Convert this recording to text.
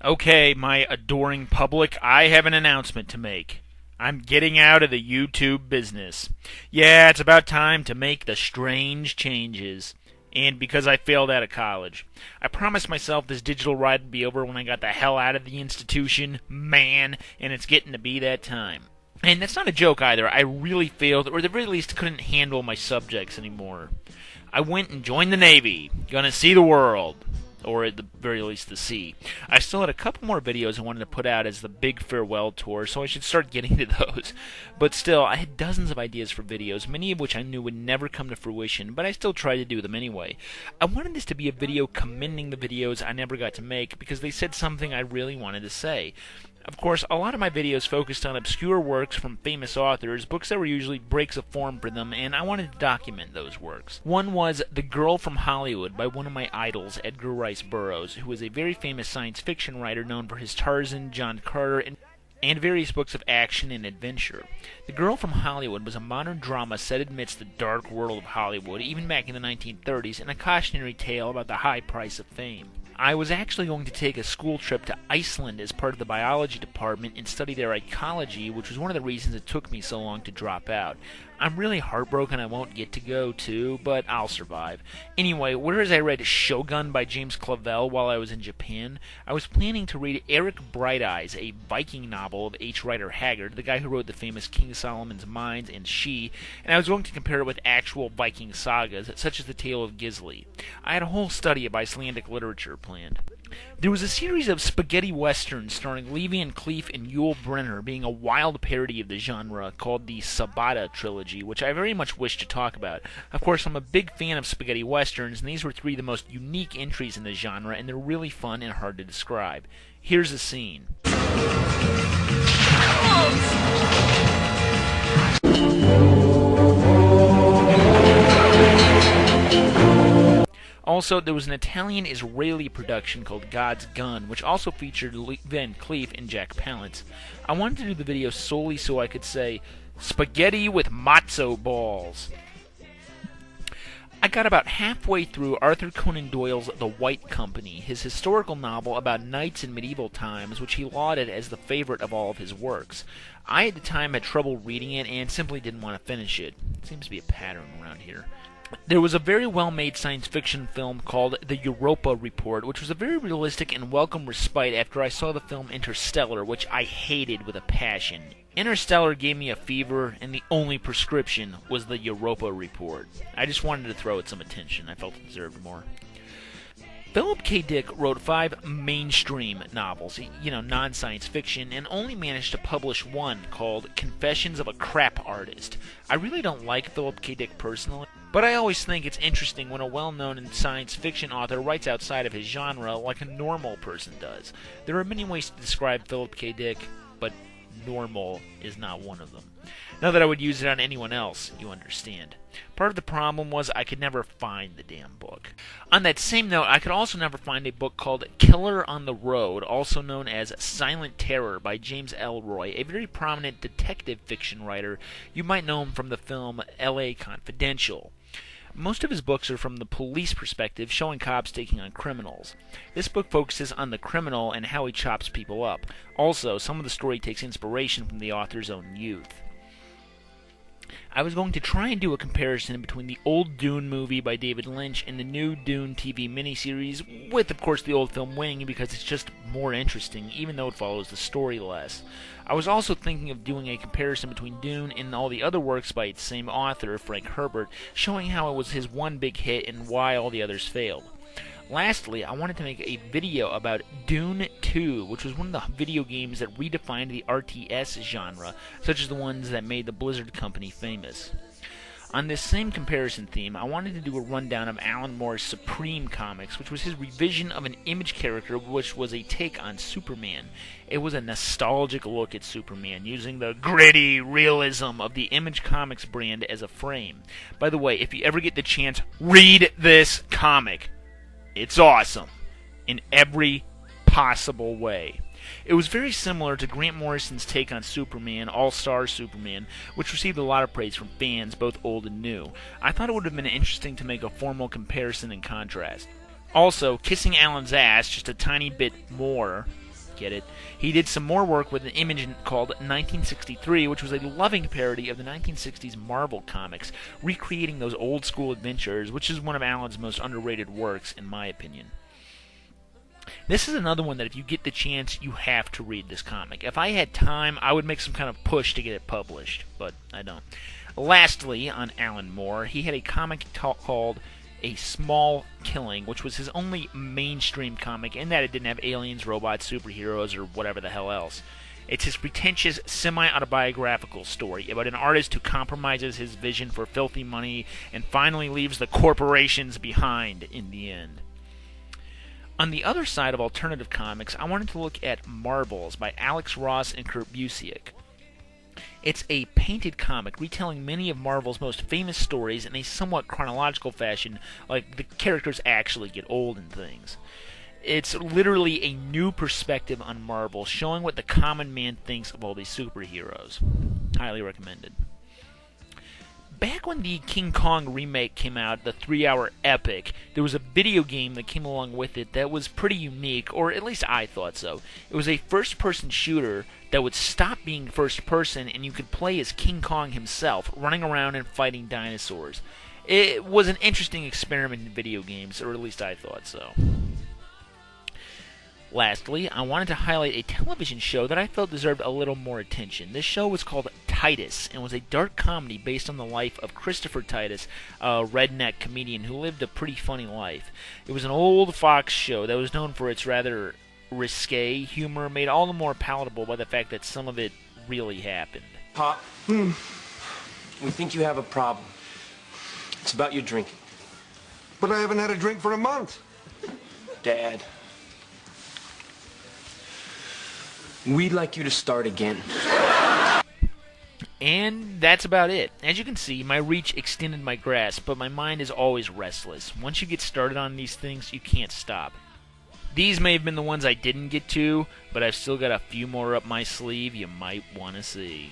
Okay, my adoring public, I have an announcement to make. I'm getting out of the YouTube business. Yeah, it's about time to make the strange changes. And because I failed out of college. I promised myself this digital ride would be over when I got the hell out of the institution, man, and it's getting to be that time. And that's not a joke either. I really failed, or at the very least couldn't handle my subjects anymore. I went and joined the Navy. Gonna see the world. Or at the very least the sea. I still had a couple more videos I wanted to put out as the big farewell tour, so I should start getting to those. But still, I had dozens of ideas for videos, many of which I knew would never come to fruition, but I still tried to do them anyway. I wanted this to be a video commending the videos I never got to make, because they said something I really wanted to say. Of course, a lot of my videos focused on obscure works from famous authors, books that were usually breaks of form for them, and I wanted to document those works. One was The Girl from Hollywood by one of my idols, Edgar Rice Burroughs, who was a very famous science fiction writer known for his Tarzan, John Carter, and various books of action and adventure. The Girl from Hollywood was a modern drama set amidst the dark world of Hollywood, even back in the 1930s, and a cautionary tale about the high price of fame. I was actually going to take a school trip to Iceland as part of the biology department and study their ecology, which was one of the reasons it took me so long to drop out. I'm really heartbroken I won't get to go too, but I'll survive. Anyway, whereas I read Shogun by James Clavell while I was in Japan, I was planning to read Eric Bright Eyes, a Viking novel of H. Rider Haggard, the guy who wrote the famous King Solomon's Mines and She, and I was going to compare it with actual Viking sagas, such as the Tale of Gisli. I had a whole study of Icelandic literature planned. There was a series of spaghetti westerns starring Lee Van Cleef and Yul Brynner being a wild parody of the genre called the Sabata trilogy, which I very much wish to talk about. Of course, I'm a big fan of spaghetti westerns, and these were three of the most unique entries in the genre, and they're really fun and hard to describe. Here's a scene. Also, there was an Italian-Israeli production called God's Gun, which also featured Van Cleef and Jack Palance. I wanted to do the video solely so I could say, spaghetti with matzo balls. I got about halfway through Arthur Conan Doyle's The White Company, his historical novel about knights in medieval times, which he lauded as the favorite of all of his works. I, at the time, had trouble reading it and simply didn't want to finish it. Seems to be a pattern around here. There was a very well-made science fiction film called The Europa Report, which was a very realistic and welcome respite after I saw the film Interstellar, which I hated with a passion. Interstellar gave me a fever, and the only prescription was the Europa Report. I just wanted to throw it some attention. I felt it deserved more. Philip K. Dick wrote 5 mainstream novels, non-science fiction, and only managed to publish one called Confessions of a Crap Artist. I really don't like Philip K. Dick personally, but I always think it's interesting when a well-known science fiction author writes outside of his genre like a normal person does. There are many ways to describe Philip K. Dick, but normal is not one of them. Not that I would use it on anyone else, you understand. Part of the problem was I could never find the damn book. On that same note, I could also never find a book called Killer on the Road, also known as Silent Terror by James Ellroy, a very prominent detective fiction writer. You might know him from the film L.A. Confidential. Most of his books are from the police perspective, showing cops taking on criminals. This book focuses on the criminal and how he chops people up. Also, some of the story takes inspiration from the author's own youth. I was going to try and do a comparison between the old DUNE movie by David Lynch and the new DUNE TV miniseries, with, of course, the old film winning because it's just more interesting, even though it follows the story less. I was also thinking of doing a comparison between DUNE and all the other works by its same author, Frank Herbert, showing how it was his one big hit and why all the others failed. Lastly, I wanted to make a video about DUNE 2, which was one of the video games that redefined the RTS genre, such as the ones that made the Blizzard company famous. On this same comparison theme, I wanted to do a rundown of Alan Moore's Supreme comics, which was his revision of an Image character which was a take on Superman. It was a nostalgic look at Superman, using the gritty realism of the Image Comics brand as a frame. By the way, if you ever get the chance, read this comic. It's awesome, in every possible way. It was very similar to Grant Morrison's take on Superman, All-Star Superman, which received a lot of praise from fans, both old and new. I thought it would have been interesting to make a formal comparison and contrast. Also, kissing Alan's ass just a tiny bit more Get it? He did some more work with an image called 1963, which was a loving parody of the 1960s Marvel comics, recreating those old-school adventures, which is one of Alan's most underrated works, in my opinion. This is another one that if you get the chance, you have to read this comic. If I had time, I would make some kind of push to get it published, but I don't. Lastly, on Alan Moore, he had a comic called A Small Killing, which was his only mainstream comic in that it didn't have aliens, robots, superheroes, or whatever the hell else. It's his pretentious, semi-autobiographical story about an artist who compromises his vision for filthy money and finally leaves the corporations behind in the end. On the other side of alternative comics, I wanted to look at Marvels by Alex Ross and Kurt Busiek. It's a painted comic retelling many of Marvel's most famous stories in a somewhat chronological fashion, like the characters actually get old and things. It's literally a new perspective on Marvel, showing what the common man thinks of all these superheroes. Highly recommended. Back when the King Kong remake came out, the 3-hour epic, there was a video game that came along with it that was pretty unique, or at least I thought so. It was a first-person shooter that would stop being first-person, and you could play as King Kong himself, running around and fighting dinosaurs. It was an interesting experiment in video games, or at least I thought so. Lastly, I wanted to highlight a television show that I felt deserved a little more attention. This show was called TITUS, and was a dark comedy based on the life of Christopher Titus, a redneck comedian who lived a pretty funny life. It was an old Fox show that was known for its rather risque humor, made all the more palatable by the fact that some of it really happened. Pop, we think you have a problem. It's about your drinking. But I haven't had a drink for a month. Dad. We'd like you to start again. And that's about it. As you can see, my reach extended my grasp, but my mind is always restless. Once you get started on these things, you can't stop. These may have been the ones I didn't get to, but I've still got a few more up my sleeve you might want to see.